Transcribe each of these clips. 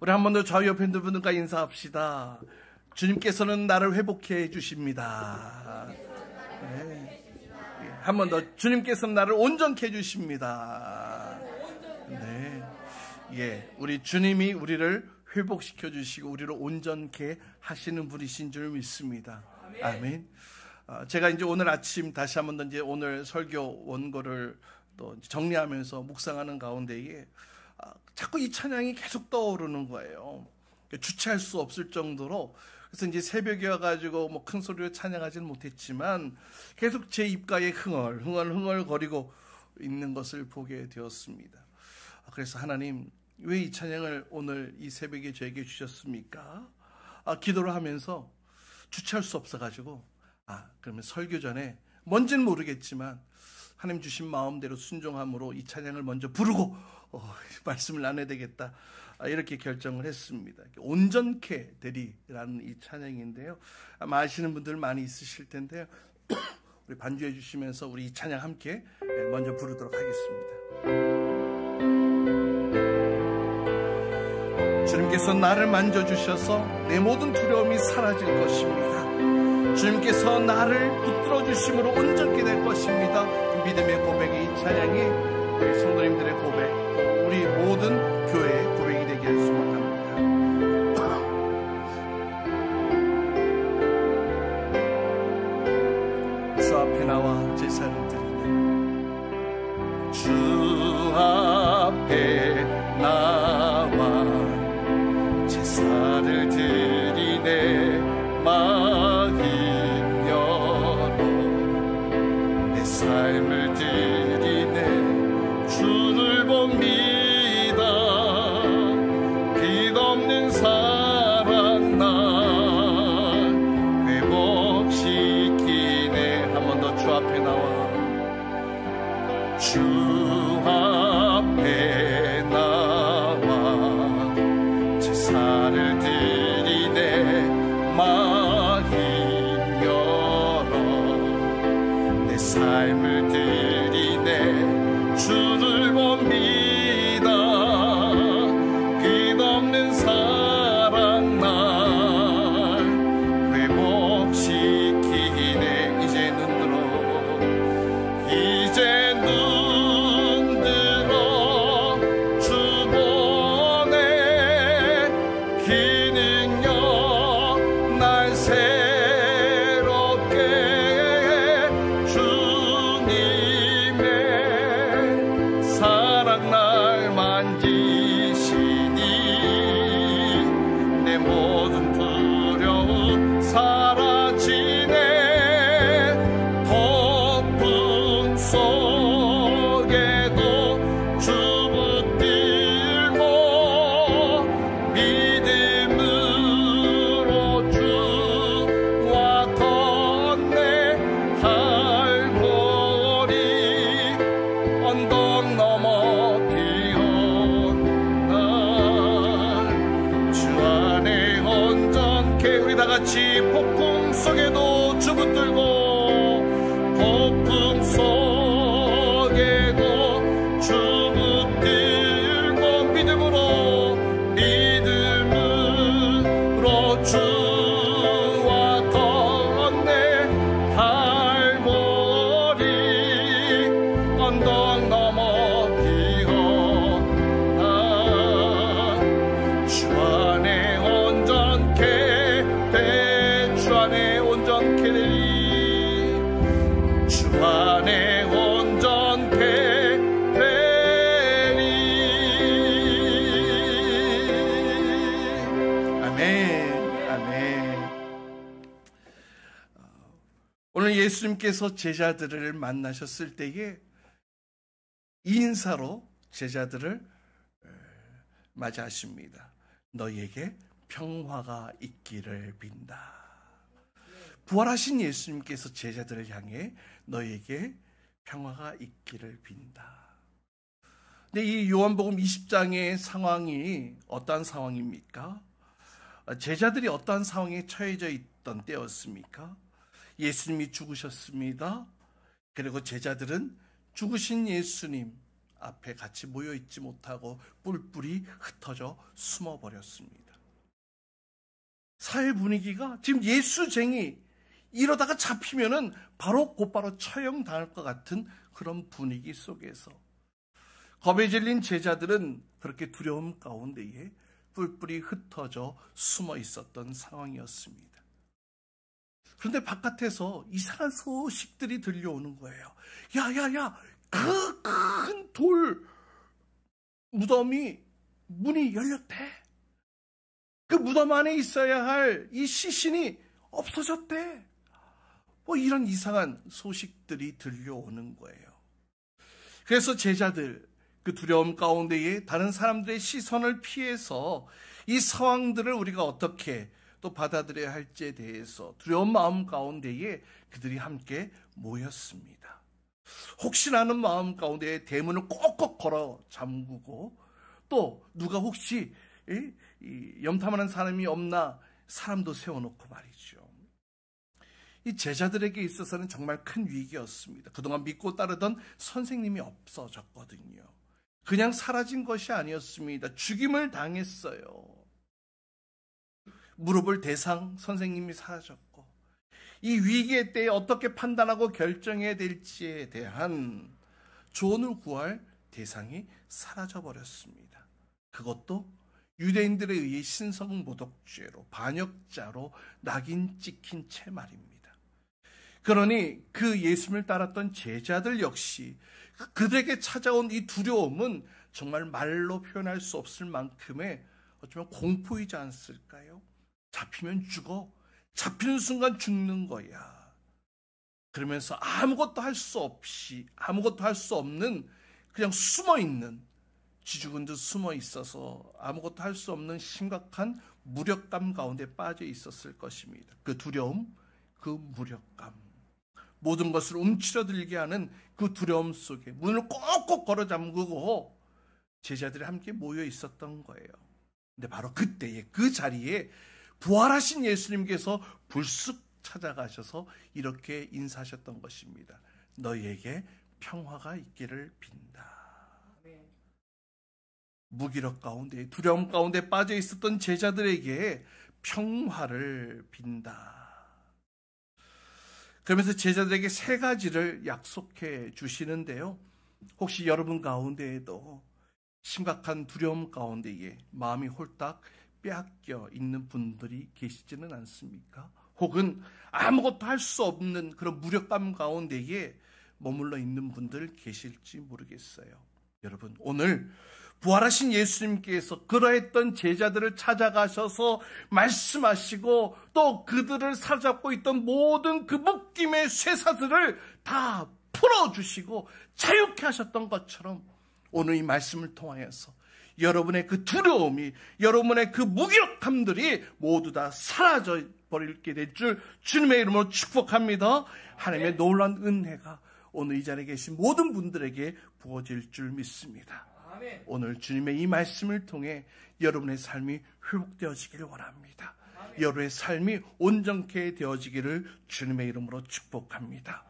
우리 한 번 더 좌우 옆에 있는 분들과 인사합시다. 주님께서는 나를 회복해 주십니다. 네. 한 번 더, 주님께서는 나를 온전케 해 주십니다. 네. 예, 우리 주님이 우리를 회복시켜 주시고 우리를 온전케 하시는 분이신 줄 믿습니다. 아멘. 제가 이제 오늘 아침 다시 한 번 더 이제 오늘 설교 원고를 또 정리하면서 묵상하는 가운데에 자꾸 이 찬양이 계속 떠오르는 거예요. 주체할 수 없을 정도로. 그래서 이제 새벽에 와가지고 뭐 큰 소리로 찬양하지는 못했지만 계속 제 입가에 흥얼거리고 있는 것을 보게 되었습니다. 그래서 하나님, 왜 이 찬양을 오늘 이 새벽에 저에게 주셨습니까? 기도를 하면서 주체할 수 없어가지고 그러면 설교 전에 뭔지는 모르겠지만 하나님 주신 마음대로 순종함으로 이 찬양을 먼저 부르고 말씀을 나눠야 되겠다, 이렇게 결정을 했습니다. 온전케 되리라는 이 찬양인데요, 아마 아시는 분들 많이 있으실 텐데요. 우리 반주해 주시면서 우리 이 찬양 함께 먼저 부르도록 하겠습니다. 주님께서 나를 만져주셔서 내 모든 두려움이 사라질 것입니다. 주님께서 나를 붙들어 주심으로 온전케 될 것입니다. 믿음의 고백의 이 찬양이 우리 성도님들의 고백, 또 우리 모든 교회의 고백이 되게 할 소망합니다. 주 앞에 나와 제사를 드리네. 주 앞에 나와 제사를 드리네. 마음 열어 내 삶을 드리네. 주를 봅니다. 빛없는 사랑 날 회복시키네. 한 번 더 주 앞에 나와. 주 앞에 나와 제사를 드리네. 마음 열어 내 삶을 드리네. 주를 봅니다. 끝없는 사랑 날 회복시키네. 이제 눈 들어 주 보네. 기능력 날 새롭게 주님의 사랑 날 만지시니 내 모든 두려움 사라지네. 폭풍 속에도 주 붙들고 믿음으로 주와 걷네. 갈보리 언덕 넘어 비온 날 주 안에 온전케. 우리 다같이 폭풍 속에도 주 붙들고, 폭풍 속에도 주 붙들고 믿음으로 주와 걷네. 갈보리 언덕 넘어 비오나 주 안에 온전케 돼. 주 안에 온전케 되리. 주 안에 온전케 되리. 아멘, 아멘. 오늘 예수님께서 제자들을 만나셨을 때에 이 인사로 제자들을 맞이하십니다. 너희에게 평화가 있기를 빈다. 부활하신 예수님께서 제자들을 향해 너희에게 평화가 있기를 빈다. 근데 이 요한복음 20장의 상황이 어떠한 상황입니까? 제자들이 어떠한 상황에 처해져 있던 때였습니까? 예수님이 죽으셨습니다. 그리고 제자들은 죽으신 예수님 앞에 같이 모여 있지 못하고 뿔뿔이 흩어져 숨어버렸습니다. 사회 분위기가 지금 예수쟁이 이러다가 잡히면은 곧바로 처형당할 것 같은 그런 분위기 속에서 겁에 질린 제자들은 그렇게 두려움 가운데에 뿔뿔이 흩어져 숨어 있었던 상황이었습니다. 그런데 바깥에서 이상한 소식들이 들려오는 거예요. 야야야, 그 큰 돌 무덤이 문이 열렸대. 그 무덤 안에 있어야 할 이 시신이 없어졌대. 이런 이상한 소식들이 들려오는 거예요. 그래서 제자들 그 두려움 가운데에 다른 사람들의 시선을 피해서 이 상황들을 우리가 어떻게 또 받아들여야 할지에 대해서 두려운 마음 가운데에 그들이 함께 모였습니다. 혹시나 하는 마음 가운데에 대문을 꼭꼭 걸어 잠그고 또 누가 혹시 염탐하는 사람이 없나 사람도 세워놓고 말이죠. 이 제자들에게 있어서는 정말 큰 위기였습니다. 그동안 믿고 따르던 선생님이 없어졌거든요. 그냥 사라진 것이 아니었습니다. 죽임을 당했어요. 물어볼 대상 선생님이 사라졌고 이 위기의 때에 어떻게 판단하고 결정해야 될지에 대한 조언을 구할 대상이 사라져버렸습니다. 그것도 유대인들에 의해 신성모독죄로 반역자로 낙인 찍힌 채 말입니다. 그러니 그 예수님을 따랐던 제자들 역시 그들에게 찾아온 이 두려움은 정말 말로 표현할 수 없을 만큼의 어쩌면 공포이지 않았을까요? 잡히면 죽어. 잡히는 순간 죽는 거야. 그러면서 아무것도 할 수 없는 그냥 숨어있는 쥐죽은 듯 숨어 있어서 아무것도 할 수 없는 심각한 무력감 가운데 빠져 있었을 것입니다. 그 두려움, 그 무력감, 모든 것을 움츠러들게 하는 그 두려움 속에 문을 꼭꼭 걸어 잠그고 제자들이 함께 모여 있었던 거예요. 근데 바로 그때에 그 자리에 부활하신 예수님께서 불쑥 찾아가셔서 이렇게 인사하셨던 것입니다. 너희에게 평화가 있기를 빈다. 무기력 가운데 두려움 가운데 빠져 있었던 제자들에게 평화를 빈다. 그러면서 제자들에게 세 가지를 약속해 주시는데요. 혹시 여러분 가운데에도 심각한 두려움 가운데에 마음이 홀딱 빼앗겨 있는 분들이 계시지는 않습니까? 혹은 아무것도 할 수 없는 그런 무력감 가운데에 머물러 있는 분들 계실지 모르겠어요. 여러분, 오늘 부활하신 예수님께서 그러했던 제자들을 찾아가셔서 말씀하시고 또 그들을 사로잡고 있던 모든 그 묶임의 쇠사슬을 다 풀어주시고 자유케 하셨던 것처럼 오늘 이 말씀을 통하여서 여러분의 그 두려움이, 여러분의 그 무기력함들이 모두 다 사라져 버리게 될 줄 주님의 이름으로 축복합니다. 하나님의 놀라운 은혜가 오늘 이 자리에 계신 모든 분들에게 부어질 줄 믿습니다. 오늘 주님의 이 말씀을 통해 여러분의 삶이 회복되어지기를 원합니다. 여러분의 삶이 온전케 되어지기를 주님의 이름으로 축복합니다.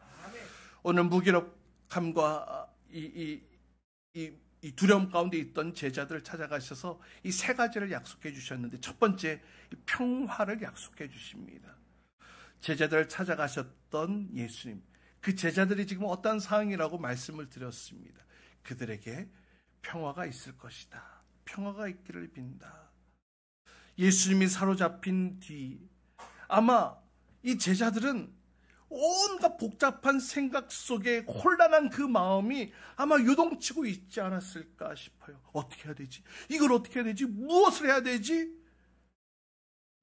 오늘 무기력함과 이 두려움 가운데 있던 제자들을 찾아가셔서 이 세 가지를 약속해 주셨는데 첫 번째 평화를 약속해 주십니다. 제자들을 찾아가셨던 예수님, 그 제자들이 지금 어떤 상황이라고 말씀을 드렸습니다. 그들에게 평화가 있을 것이다. 평화가 있기를 빈다. 예수님이 사로잡힌 뒤 아마 이 제자들은 온갖 복잡한 생각 속에 혼란한 그 마음이 아마 요동치고 있지 않았을까 싶어요. 어떻게 해야 되지? 이걸 어떻게 해야 되지? 무엇을 해야 되지?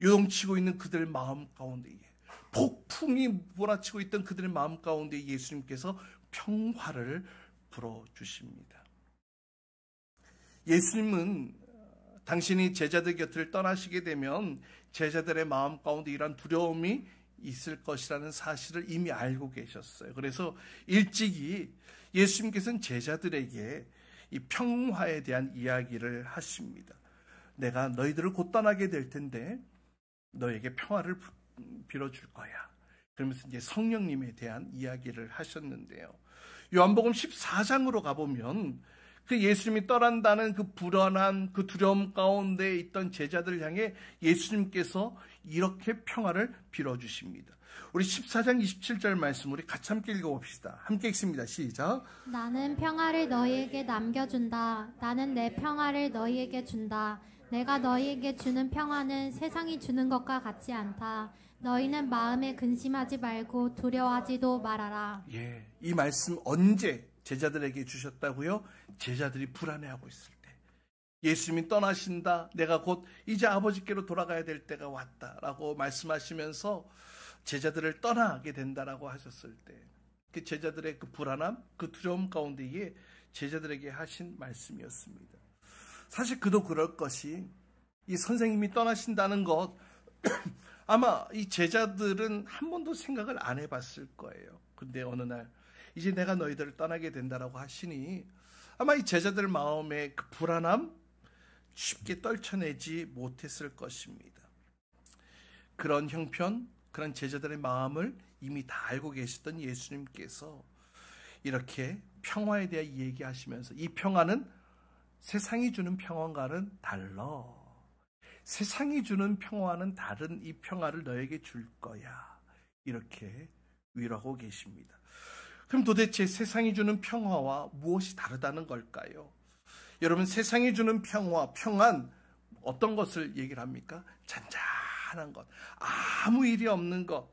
요동치고 있는 그들의 마음 가운데에, 폭풍이 몰아치고 있던 그들의 마음 가운데 예수님께서 평화를 불어주십니다. 예수님은 당신이 제자들 곁을 떠나시게 되면 제자들의 마음 가운데 이런 두려움이 있을 것이라는 사실을 이미 알고 계셨어요. 그래서 일찍이 예수님께서는 제자들에게 이 평화에 대한 이야기를 하십니다. 내가 너희들을 곧 떠나게 될 텐데 너에게 평화를 빌어줄 거야. 그러면서 이제 성령님에 대한 이야기를 하셨는데요. 요한복음 14장으로 가보면 그 예수님이 떠난다는 그 불안한 그 두려움 가운데 있던 제자들을 향해 예수님께서 이렇게 평화를 빌어주십니다. 우리 14장 27절 말씀 우리 같이 함께 읽어봅시다. 함께 읽습니다. 시작. 나는 평화를 너희에게 남겨준다. 나는 내 평화를 너희에게 준다. 내가 너희에게 주는 평화는 세상이 주는 것과 같지 않다. 너희는 마음에 근심하지 말고 두려워하지도 말아라. 예, 이 말씀 언제 제자들에게 주셨다고요? 제자들이 불안해하고 있을 때. 예수님이 떠나신다. 내가 곧 이제 아버지께로 돌아가야 될 때가 왔다라고 말씀하시면서 제자들을 떠나게 된다라고 하셨을 때, 그 제자들의 그 불안함, 그 두려움 가운데에 제자들에게 하신 말씀이었습니다. 사실 그도 그럴 것이, 이 선생님이 떠나신다는 것 아마 이 제자들은 한 번도 생각을 안 해봤을 거예요. 근데 어느 날 이제 내가 너희들을 떠나게 된다라고 하시니 아마 이 제자들 마음의 그 불안함 쉽게 떨쳐내지 못했을 것입니다. 그런 형편, 그런 제자들의 마음을 이미 다 알고 계셨던 예수님께서 이렇게 평화에 대해 얘기하시면서, 이 평화는 세상이 주는 평화와는 달라. 세상이 주는 평화와는 다른 이 평화를 너에게 줄 거야. 이렇게 위로하고 계십니다. 그럼 도대체 세상이 주는 평화와 무엇이 다르다는 걸까요? 여러분, 세상이 주는 평화, 평안, 어떤 것을 얘기를 합니까? 잔잔한 것, 아무 일이 없는 것,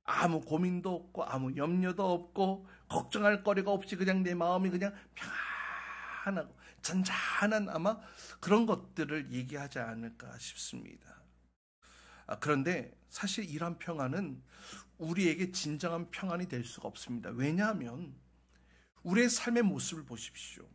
아무 고민도 없고 아무 염려도 없고 걱정할 거리가 없이 그냥 내 마음이 그냥 평안하고 잔잔한 아마 그런 것들을 얘기하지 않을까 싶습니다. 그런데 사실 이런 평안은 우리에게 진정한 평안이 될 수가 없습니다. 왜냐하면 우리의 삶의 모습을 보십시오.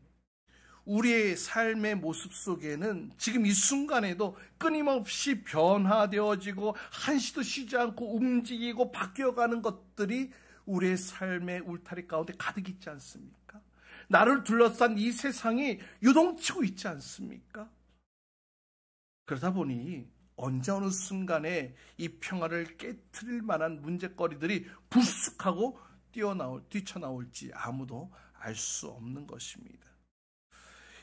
우리의 삶의 모습 속에는 지금 이 순간에도 끊임없이 변화되어지고 한시도 쉬지 않고 움직이고 바뀌어가는 것들이 우리의 삶의 울타리 가운데 가득 있지 않습니까? 나를 둘러싼 이 세상이 요동치고 있지 않습니까? 그러다 보니 언제 어느 순간에 이 평화를 깨트릴 만한 문제거리들이 불쑥하고 뛰쳐나올지 아무도 알 수 없는 것입니다.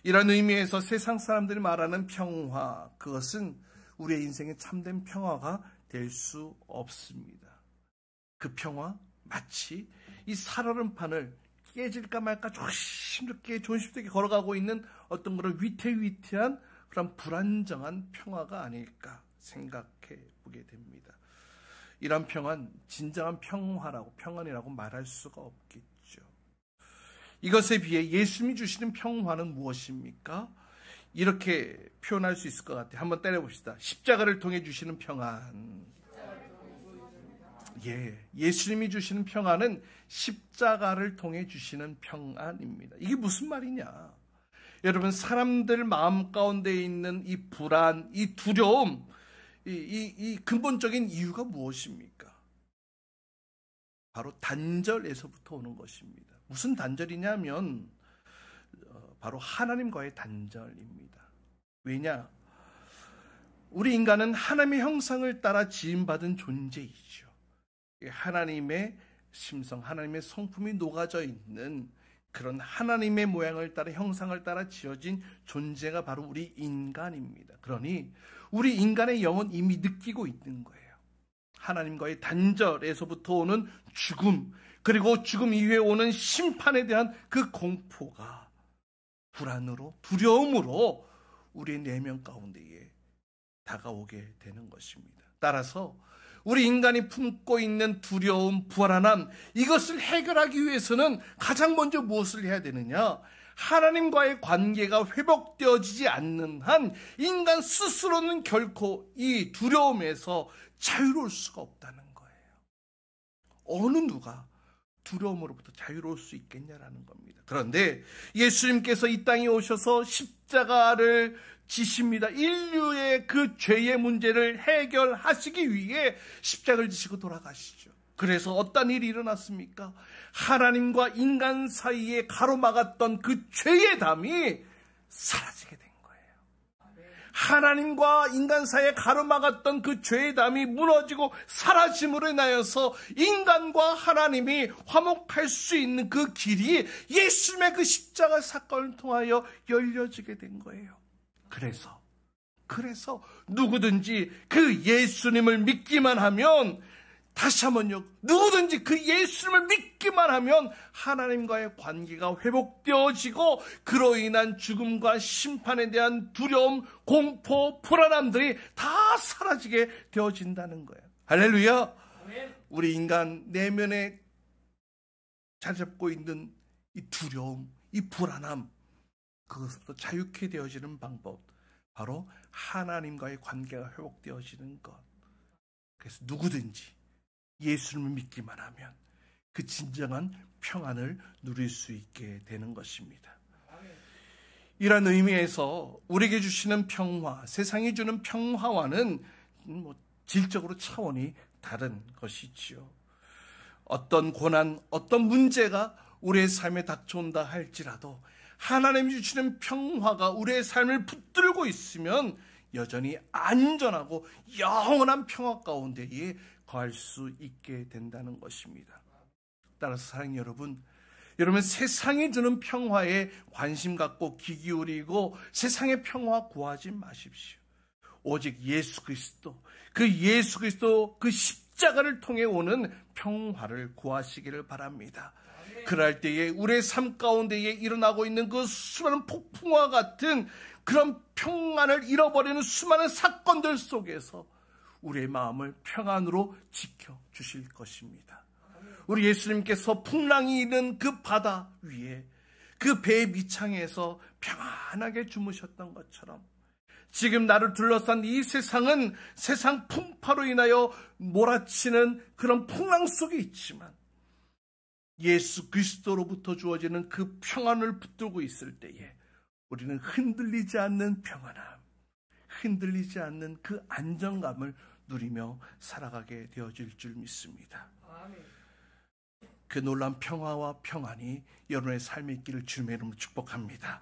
이런 의미에서 세상 사람들이 말하는 평화, 그것은 우리의 인생의 참된 평화가 될 수 없습니다. 그 평화, 마치 이 살얼음판을 깨질까 말까 조심스럽게 걸어가고 있는 어떤 그런 위태위태한 그런 불안정한 평화가 아닐까 생각해 보게 됩니다. 이런 평화는 진정한 평안이라고 말할 수가 없겠죠. 이것에 비해 예수님이 주시는 평화는 무엇입니까? 이렇게 표현할 수 있을 것 같아요. 한번 때려봅시다. 십자가를 통해 주시는 평안. 예수님이 주시는 평안은 십자가를 통해 주시는 평안입니다. 이게 무슨 말이냐? 여러분, 사람들 마음 가운데 있는 이 불안, 이 두려움, 이 근본적인 이유가 무엇입니까? 바로 단절에서부터 오는 것입니다. 무슨 단절이냐면 바로 하나님과의 단절입니다. 왜냐? 우리 인간은 하나님의 형상을 따라 지음받은 존재이죠. 하나님의 심성, 하나님의 성품이 녹아져 있는 그런 하나님의 모양을 따라, 형상을 따라 지어진 존재가 바로 우리 인간입니다. 그러니 우리 인간의 영은 이미 느끼고 있는 거예요. 하나님과의 단절에서부터 오는 죽음, 그리고 죽음 이후에 오는 심판에 대한 그 공포가 불안으로, 두려움으로 우리의 내면 가운데에 다가오게 되는 것입니다. 따라서 우리 인간이 품고 있는 두려움, 불안함, 이것을 해결하기 위해서는 가장 먼저 무엇을 해야 되느냐? 하나님과의 관계가 회복되어지지 않는 한 인간 스스로는 결코 이 두려움에서 자유로울 수가 없다는 거예요. 어느 누가 두려움으로부터 자유로울 수 있겠냐라는 겁니다. 그런데 예수님께서 이 땅에 오셔서 십자가를 지십니다. 인류의 그 죄의 문제를 해결하시기 위해 십자가를 지시고 돌아가시죠. 그래서 어떤 일이 일어났습니까? 하나님과 인간 사이에 가로막았던 그 죄의 담이 사라지게 된 거예요. 하나님과 인간 사이에 가로막았던 그 죄의 담이 무너지고 사라짐으로 인하여서 인간과 하나님이 화목할 수 있는 그 길이 예수님의 그 십자가 사건을 통하여 열려지게 된 거예요. 그래서 누구든지 그 예수님을 믿기만 하면, 다시 한번요, 누구든지 그 예수님을 믿기만 하면 하나님과의 관계가 회복되어지고 그로 인한 죽음과 심판에 대한 두려움, 공포, 불안함들이 다 사라지게 되어진다는 거예요. 할렐루야. 우리 인간 내면에 자리 잡고 있는 이 두려움, 이 불안함, 그것부터 자유케 되어지는 방법, 바로 하나님과의 관계가 회복되어지는 것. 그래서 누구든지 예수님을 믿기만 하면 그 진정한 평안을 누릴 수 있게 되는 것입니다. 이런 의미에서 우리에게 주시는 평화, 세상이 주는 평화와는 질적으로 차원이 다른 것이지요. 어떤 고난, 어떤 문제가 우리의 삶에 닥쳐온다 할지라도 하나님이 주시는 평화가 우리의 삶을 붙들고 있으면 여전히 안전하고 영원한 평화 가운데에 거할 수 있게 된다는 것입니다. 따라서 사랑하는 여러분, 세상이 주는 평화에 관심 갖고 귀 기울이고 세상의 평화 구하지 마십시오. 오직 예수 그리스도, 그 십자가를 통해 오는 평화를 구하시기를 바랍니다. 그럴 때에 우리의 삶 가운데에 일어나고 있는 그 수많은 폭풍과 같은 그런 평안을 잃어버리는 수많은 사건들 속에서 우리의 마음을 평안으로 지켜주실 것입니다. 우리 예수님께서 풍랑이 있는 그 바다 위에 그 배의 밑창에서 평안하게 주무셨던 것처럼 지금 나를 둘러싼 이 세상은 세상 풍파로 인하여 몰아치는 그런 풍랑 속에 있지만 예수 그리스도로부터 주어지는 그 평안을 붙들고 있을 때에 우리는 흔들리지 않는 평안함, 흔들리지 않는 그 안정감을 누리며 살아가게 되어질 줄 믿습니다. 그 놀라운 평화와 평안이 여러분의 삶에 있기를 주님의 이름으로 축복합니다.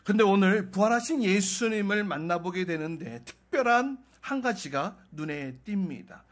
그런데 오늘 부활하신 예수님을 만나보게 되는데 특별한 한 가지가 눈에 띕니다.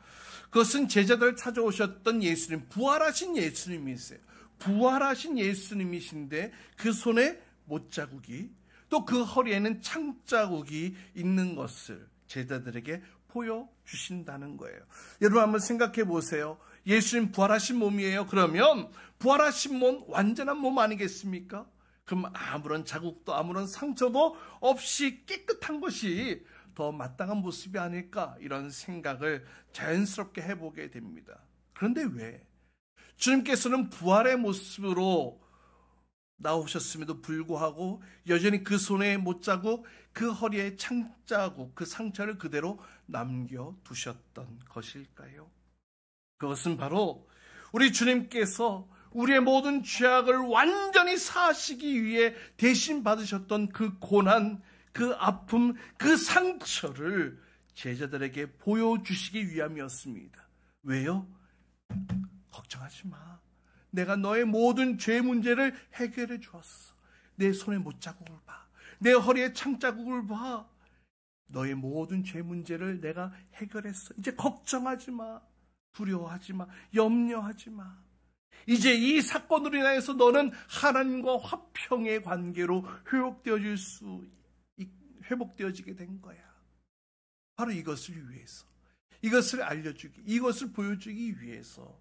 그것은 제자들 찾아오셨던 예수님, 부활하신 예수님이세요. 부활하신 예수님이신데 그 손에 못자국이, 또 그 허리에는 창자국이 있는 것을 제자들에게 보여주신다는 거예요. 여러분 한번 생각해 보세요. 예수님 부활하신 몸이에요. 그러면 부활하신 몸, 완전한 몸 아니겠습니까? 그럼 아무런 자국도 아무런 상처도 없이 깨끗한 것이 더 마땅한 모습이 아닐까, 이런 생각을 자연스럽게 해보게 됩니다. 그런데 왜 주님께서는 부활의 모습으로 나오셨음에도 불구하고 여전히 그 손에 못자국, 그 허리에 창자국, 그 상처를 그대로 남겨두셨던 것일까요? 그것은 바로 우리 주님께서 우리의 모든 죄악을 완전히 사하시기 위해 대신 받으셨던 그 고난, 그 아픔, 그 상처를 제자들에게 보여주시기 위함이었습니다. 왜요? 걱정하지 마. 내가 너의 모든 죄 문제를 해결해 주었어. 내 손에 못자국을 봐. 내 허리에 창자국을 봐. 너의 모든 죄 문제를 내가 해결했어. 이제 걱정하지 마. 두려워하지 마. 염려하지 마. 이제 이 사건으로 인해서 너는 하나님과 화평의 관계로 회복되어지게 된 거야. 바로 이것을 위해서, 이것을 알려주기, 이것을 보여주기 위해서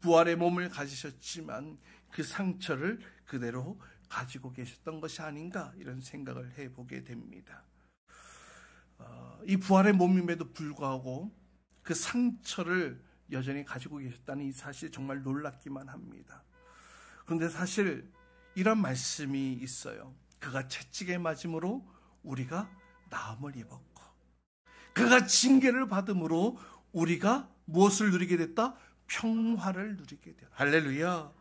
부활의 몸을 가지셨지만 그 상처를 그대로 가지고 계셨던 것이 아닌가, 이런 생각을 해보게 됩니다. 이 부활의 몸임에도 불구하고 그 상처를 여전히 가지고 계셨다는 이 사실이 정말 놀랍기만 합니다. 그런데 사실 이런 말씀이 있어요. 그가 채찍에 맞음으로 우리가 나음을 입었고, 그가 징계를 받음으로 우리가 무엇을 누리게 됐다? 평화를 누리게 되었다. 할렐루야.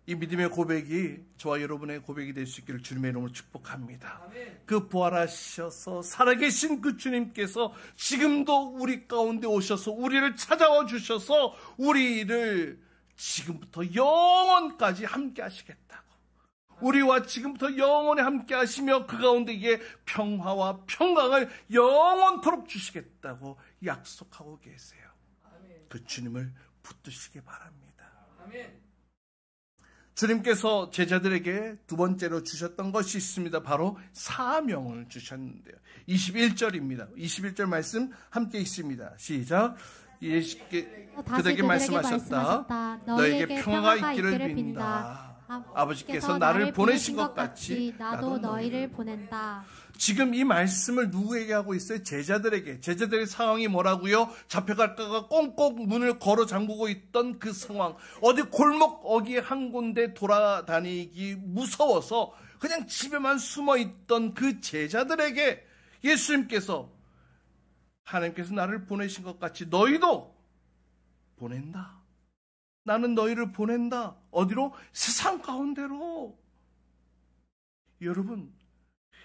이 믿음의 고백이 저와 여러분의 고백이 될 수 있기를 주님의 이름으로 축복합니다. 그 부활하셔서 살아계신 그 주님께서 지금도 우리 가운데 오셔서 우리를 찾아와 주셔서 우리를 지금부터 영원까지 함께 하시겠다고, 우리와 지금부터 영원히 함께 하시며 그 가운데 이게 평화와 평강을 영원토록 주시겠다고 약속하고 계세요. 그 주님을 붙드시기 바랍니다. 주님께서 제자들에게 두 번째로 주셨던 것이 있습니다. 바로 사명을 주셨는데요. 21절입니다. 21절 말씀 함께 있습니다. 시작. 예수께 그들에게 말씀하셨다. 너에게 평화가 있기를 빈다. 아버지께서 나를 보내신 것 같이 나도 너희를 보낸다. 지금 이 말씀을 누구에게 하고 있어요? 제자들에게. 제자들의 상황이 뭐라고요? 잡혀갈까가 꽁꽁 문을 걸어 잠그고 있던 그 상황. 어디 골목 어귀 한 군데 돌아다니기 무서워서 그냥 집에만 숨어 있던 그 제자들에게 예수님께서 하나님께서 나를 보내신 것 같이 너희도 보낸다. 나는 너희를 보낸다. 어디로? 세상 가운데로. 여러분,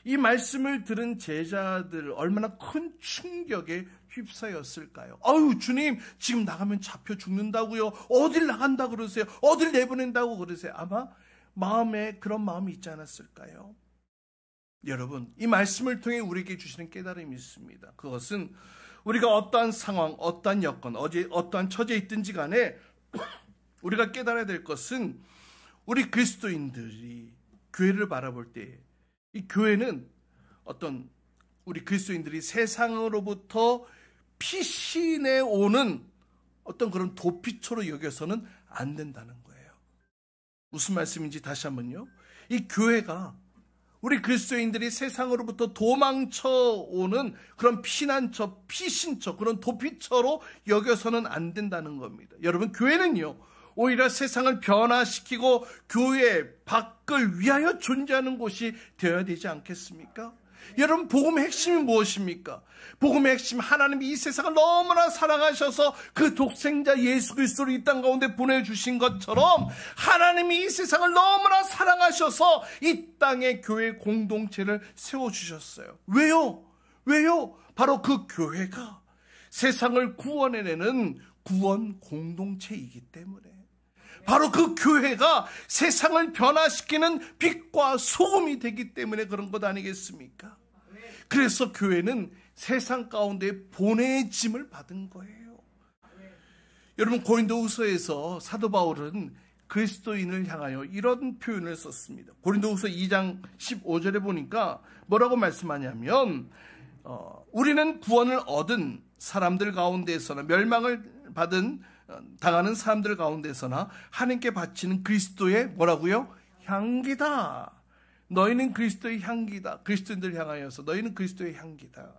이 말씀을 들은 제자들 얼마나 큰 충격에 휩싸였을까요? 아유, 주님, 지금 나가면 잡혀 죽는다고요? 어딜 나간다 그러세요? 어딜 내보낸다고 그러세요? 아마 마음에 그런 마음이 있지 않았을까요? 여러분, 이 말씀을 통해 우리에게 주시는 깨달음이 있습니다. 그것은 우리가 어떠한 상황, 어떠한 여건, 어떠한 처지에 있든지 간에 우리가 깨달아야 될 것은 우리 그리스도인들이 교회를 바라볼 때 이 교회는 어떤 우리 그리스도인들이 세상으로부터 피신해 오는 어떤 그런 도피처로 여겨서는 안 된다는 거예요. 무슨 말씀인지 다시 한번요. 이 교회가 우리 그리스도인들이 세상으로부터 도망쳐 오는 그런 피난처, 피신처, 그런 도피처로 여겨서는 안 된다는 겁니다. 여러분, 교회는요, 오히려 세상을 변화시키고 교회 밖을 위하여 존재하는 곳이 되어야 되지 않겠습니까? 여러분, 복음의 핵심이 무엇입니까? 복음의 핵심, 하나님이 이 세상을 너무나 사랑하셔서 그 독생자 예수 그리스도를 이 땅 가운데 보내주신 것처럼 하나님이 이 세상을 너무나 사랑하셔서 이 땅에 교회 공동체를 세워주셨어요. 왜요? 왜요? 바로 그 교회가 세상을 구원해내는 구원 공동체이기 때문에, 바로 그 교회가 세상을 변화시키는 빛과 소금이 되기 때문에 그런 것 아니겠습니까? 그래서 교회는 세상 가운데 보내짐을 받은 거예요. 여러분, 고린도후서에서 사도 바울은 그리스도인을 향하여 이런 표현을 썼습니다. 고린도후서 2장 15절에 보니까 뭐라고 말씀하냐면 우리는 구원을 얻은 사람들 가운데서나 멸망을 당하는 사람들 가운데서나 하나님께 바치는 그리스도의 뭐라고요? 향기다. 너희는 그리스도의 향기다. 그리스도인들 향하여서 너희는 그리스도의 향기다.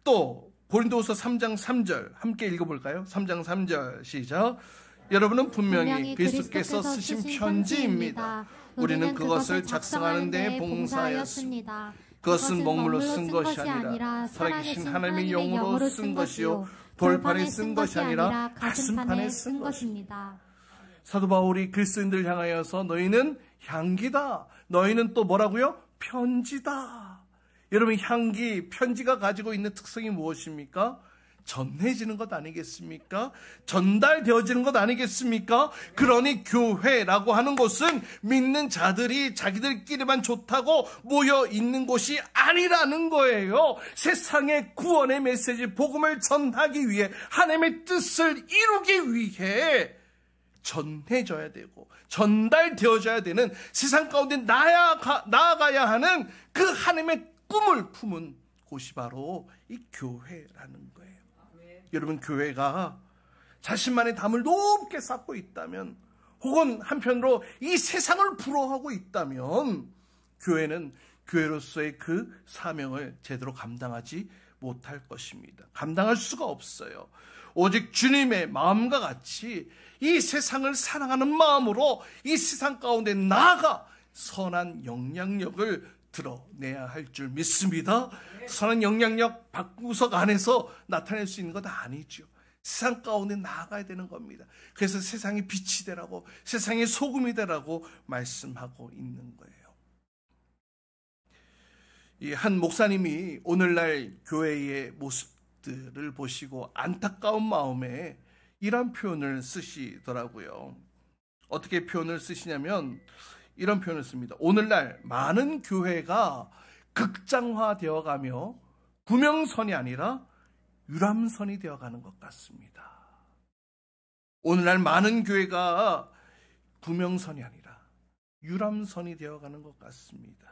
또 고린도후서 3장 3절 함께 읽어볼까요? 3장 3절 시작. 여러분은 분명히 그리스도께서 쓰신 편지입니다. 우리는 그것을 작성하는 데 봉사하였습니다. 그것은 먹물로 쓴 것이 아니라 살아계신 하나님의 영으로 쓴 것이요 돌판에 쓴 것이 아니라 가슴판에 쓴 것입니다. 사도 바울이 그리스도인들 향하여서 너희는 향기다. 너희는 또 뭐라고요? 편지다. 여러분, 향기, 편지가 가지고 있는 특성이 무엇입니까? 전해지는 것 아니겠습니까? 전달되어지는 것 아니겠습니까? 그러니 교회라고 하는 곳은 믿는 자들이 자기들끼리만 좋다고 모여 있는 곳이 아니라는 거예요. 세상의 구원의 메시지, 복음을 전하기 위해 하나님의 뜻을 이루기 위해 전해져야 되고 전달되어져야 되는 세상 가운데 나아가야 하는 그 하나님의 꿈을 품은 곳이 바로 이 교회라는 거예요. 여러분, 교회가 자신만의 담을 높게 쌓고 있다면, 혹은 한편으로 이 세상을 부러워하고 있다면, 교회는 교회로서의 그 사명을 제대로 감당하지 못할 것입니다. 감당할 수가 없어요. 오직 주님의 마음과 같이 이 세상을 사랑하는 마음으로 이 세상 가운데 나아가 선한 영향력을 드러내야 할 줄 믿습니다. 선한 영향력 방구석 안에서 나타낼 수 있는 것 아니죠. 세상 가운데 나아가야 되는 겁니다. 그래서 세상의 빛이 되라고, 세상의 소금이 되라고 말씀하고 있는 거예요. 이 한 목사님이 오늘날 교회의 모습들을 보시고 안타까운 마음에 이런 표현을 쓰시더라고요. 어떻게 표현을 쓰시냐면, 이런 표현을 씁니다. 오늘날 많은 교회가 극장화되어 가며 구명선이 아니라 유람선이 되어가는 것 같습니다. 오늘날 많은 교회가 구명선이 아니라 유람선이 되어가는 것 같습니다.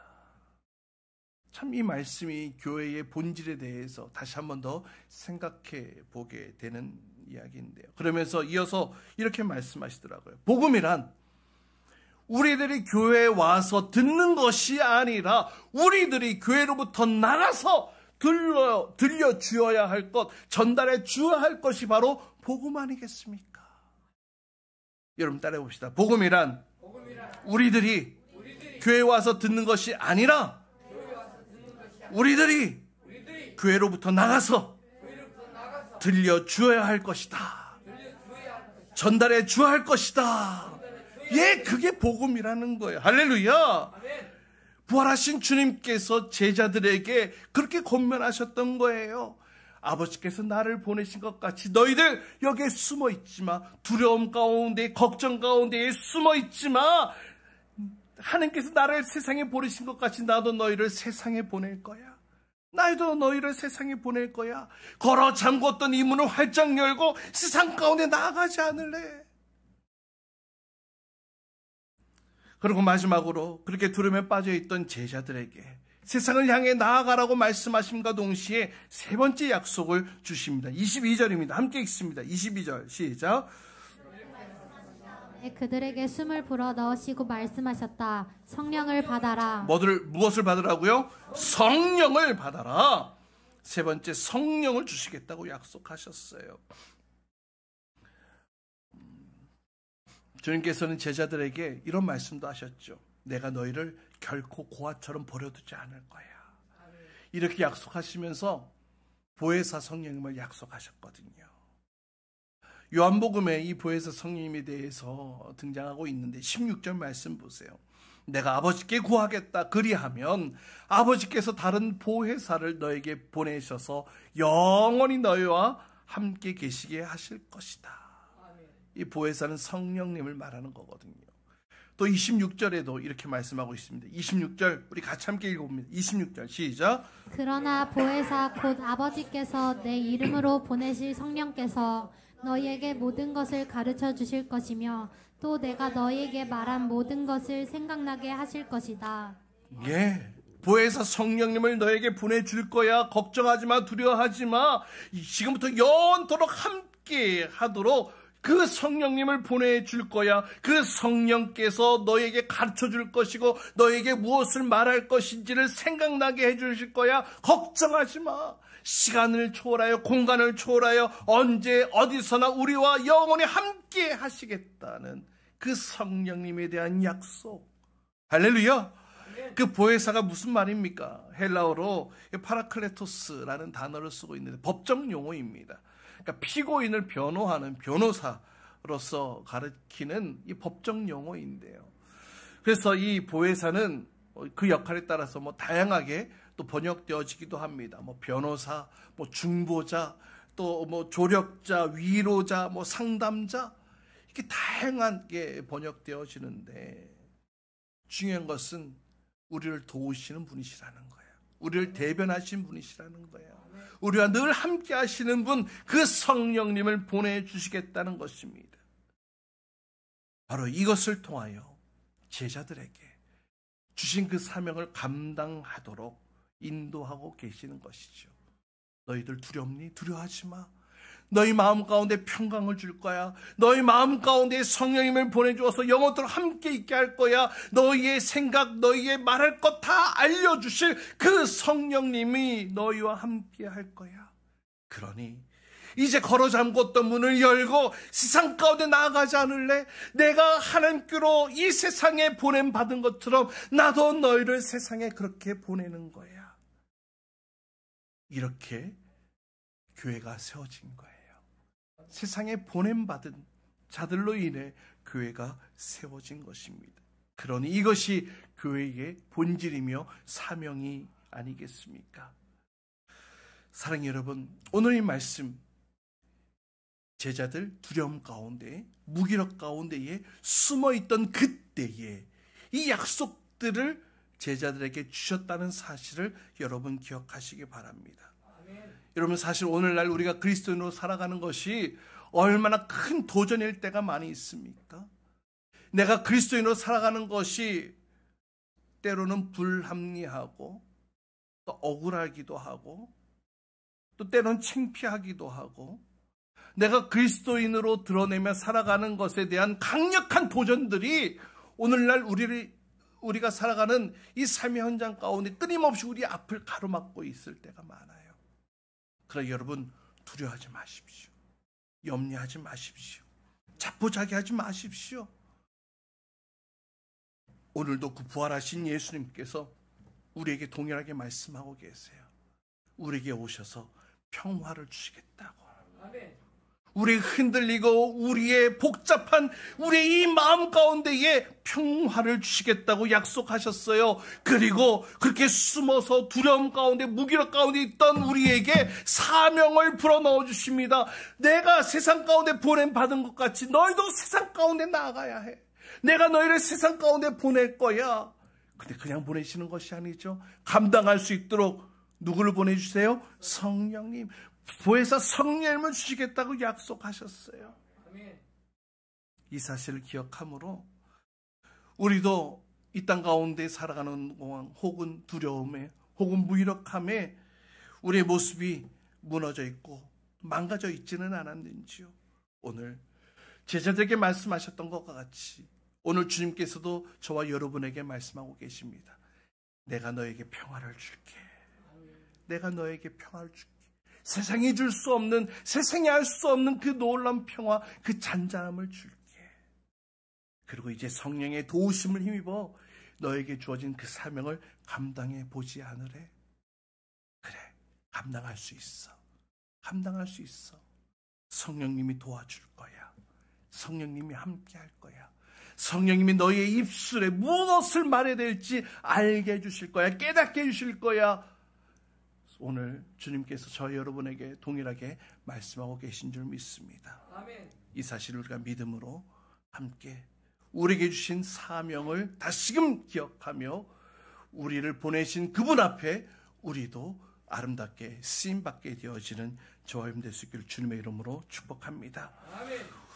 참 이 말씀이 교회의 본질에 대해서 다시 한 번 더 생각해 보게 되는 이야기인데요. 그러면서 이어서 이렇게 말씀하시더라고요. 복음이란 우리들이 교회에 와서 듣는 것이 아니라 우리들이 교회로부터 나가서 들려 주어야 할 것, 전달해 주어야 할 것이 바로 복음 아니겠습니까? 여러분 따라해 봅시다. 복음이란 우리들이 교회에 와서 듣는 것이 아니라 우리들이 교회로부터 나가서 들려 주어야 할 것이다. 전달해 주어야 할 것이다. 예, 그게 복음이라는 거예요. 할렐루야. 부활하신 주님께서 제자들에게 그렇게 권면하셨던 거예요. 아버지께서 나를 보내신 것 같이 너희들 여기에 숨어 있지 마. 두려움 가운데, 걱정 가운데 숨어 있지 마. 하나님께서 나를 세상에 보내신 것 같이 나도 너희를 세상에 보낼 거야. 나도 너희를 세상에 보낼 거야. 걸어 잠궜던 이 문을 활짝 열고 세상 가운데 나아가지 않을래. 그리고 마지막으로 그렇게 두려움에 빠져있던 제자들에게 세상을 향해 나아가라고 말씀하심과 동시에 세 번째 약속을 주십니다. 22절입니다. 함께 읽습니다. 22절 시작. 그들에게 숨을 불어 넣으시고 말씀하셨다. 성령을 받아라. 무엇을 받으라고요? 성령을 받아라. 세 번째 성령을 주시겠다고 약속하셨어요. 주님께서는 제자들에게 이런 말씀도 하셨죠. 내가 너희를 결코 고아처럼 버려두지 않을 거야. 이렇게 약속하시면서 보혜사 성령님을 약속하셨거든요. 요한복음에 이 보혜사 성령님에 대해서 등장하고 있는데 16절 말씀 보세요. 내가 아버지께 구하겠다 그리하면 아버지께서 다른 보혜사를 너에게 보내셔서 영원히 너희와 함께 계시게 하실 것이다. 이 보혜사는 성령님을 말하는 거거든요. 또 26절에도 이렇게 말씀하고 있습니다. 26절 우리 같이 함께 읽어봅니다. 26절 시작. 그러나 보혜사 곧 아버지께서 내 이름으로 보내실 성령께서 너희에게 모든 것을 가르쳐 주실 것이며 또 내가 너희에게 말한 모든 것을 생각나게 하실 것이다. 예, 보혜사 성령님을 너에게 보내줄 거야. 걱정하지 마, 두려워하지 마. 지금부터 영원토록 함께 하도록 그 성령님을 보내줄 거야. 그 성령께서 너에게 가르쳐 줄 것이고 너에게 무엇을 말할 것인지를 생각나게 해주실 거야. 걱정하지 마. 시간을 초월하여 공간을 초월하여 언제 어디서나 우리와 영원히 함께 하시겠다는 그 성령님에 대한 약속. 할렐루야. 그 보혜사가 무슨 말입니까? 헬라어로 파라클레토스라는 단어를 쓰고 있는데 법정 용어입니다. 그러니까 피고인을 변호하는 변호사로서 가르치는 이 법정 용어인데요. 그래서 이 보혜사는 그 역할에 따라서 다양하게 또 번역되어지기도 합니다. 변호사, 중보자, 또 조력자, 위로자, 상담자 이렇게 다양하게 번역되어지는데 중요한 것은 우리를 도우시는 분이시라는 거예요. 우리를 대변하신 분이시라는 거예요. 우리와 늘 함께 하시는 분, 그 성령님을 보내주시겠다는 것입니다. 바로 이것을 통하여 제자들에게 주신 그 사명을 감당하도록 인도하고 계시는 것이죠. 너희들 두렵니? 두려워하지 마. 너희 마음 가운데 평강을 줄 거야. 너희 마음 가운데 성령님을 보내주어서 영원토록 함께 있게 할 거야. 너희의 생각, 너희의 말할 것 다 알려주실 그 성령님이 너희와 함께 할 거야. 그러니 이제 걸어 잠궜던 문을 열고 세상 가운데 나아가지 않을래? 내가 하나님께로 이 세상에 보냄받은 것처럼 나도 너희를 세상에 그렇게 보내는 거야. 이렇게 교회가 세워진 거예요. 세상에 보냄받은 자들로 인해 교회가 세워진 것입니다. 그러니 이것이 교회의 본질이며 사명이 아니겠습니까? 사랑하는 여러분, 오늘 이 말씀 제자들 두려움 가운데 무기력 가운데에 숨어있던 그때에 이 약속들을 제자들에게 주셨다는 사실을 여러분 기억하시기 바랍니다. 여러분, 사실 오늘날 우리가 그리스도인으로 살아가는 것이 얼마나 큰 도전일 때가 많이 있습니까? 내가 그리스도인으로 살아가는 것이 때로는 불합리하고 또 억울하기도 하고 또 때로는 창피하기도 하고, 내가 그리스도인으로 드러내며 살아가는 것에 대한 강력한 도전들이 오늘날 우리가 살아가는 이 삶의 현장 가운데 끊임없이 우리 앞을 가로막고 있을 때가 많아요. 그러나 여러분, 두려워하지 마십시오. 염려하지 마십시오. 자포자기하지 마십시오. 오늘도 그 부활하신 예수님께서 우리에게 동일하게 말씀하고 계세요. 우리에게 오셔서 평화를 주시겠다고. 우리 흔들리고 우리의 복잡한 우리의 이 마음 가운데에 평화를 주시겠다고 약속하셨어요. 그리고 그렇게 숨어서 두려움 가운데, 무기력 가운데 있던 우리에게 사명을 불어넣어 주십니다. 내가 세상 가운데 보냄받은 것 같이 너희도 세상 가운데 나아가야 해. 내가 너희를 세상 가운데 보낼 거야. 근데 그냥 보내시는 것이 아니죠. 감당할 수 있도록 누구를 보내주세요? 성령님. 보혜사 성령님을 주시겠다고 약속하셨어요. 이 사실을 기억함으로 우리도 이 땅 가운데 살아가는 동안 혹은 두려움에 혹은 무기력함에 우리의 모습이 무너져 있고 망가져 있지는 않았는지요. 오늘 제자들에게 말씀하셨던 것과 같이 오늘 주님께서도 저와 여러분에게 말씀하고 계십니다. 내가 너에게 평화를 줄게. 내가 너에게 평화를 줄게. 세상이 줄 수 없는, 세상이 알 수 없는 그 놀라운 평화, 그 잔잔함을 줄게. 그리고 이제 성령의 도우심을 힘입어 너에게 주어진 그 사명을 감당해 보지 않으래. 그래, 감당할 수 있어. 감당할 수 있어. 성령님이 도와줄 거야. 성령님이 함께 할 거야. 성령님이 너희의 입술에 무엇을 말해야 될지 알게 해주실 거야. 깨닫게 해주실 거야. 오늘 주님께서 저 여러분에게 동일하게 말씀하고 계신 줄 믿습니다. 아멘. 이 사실을 우리가 믿음으로 함께 우리에게 주신 사명을 다시금 기억하며 우리를 보내신 그분 앞에 우리도 아름답게 쓰임받게 되어지는 저와 여러분 될 수 있기를 주님의 이름으로 축복합니다. 아멘.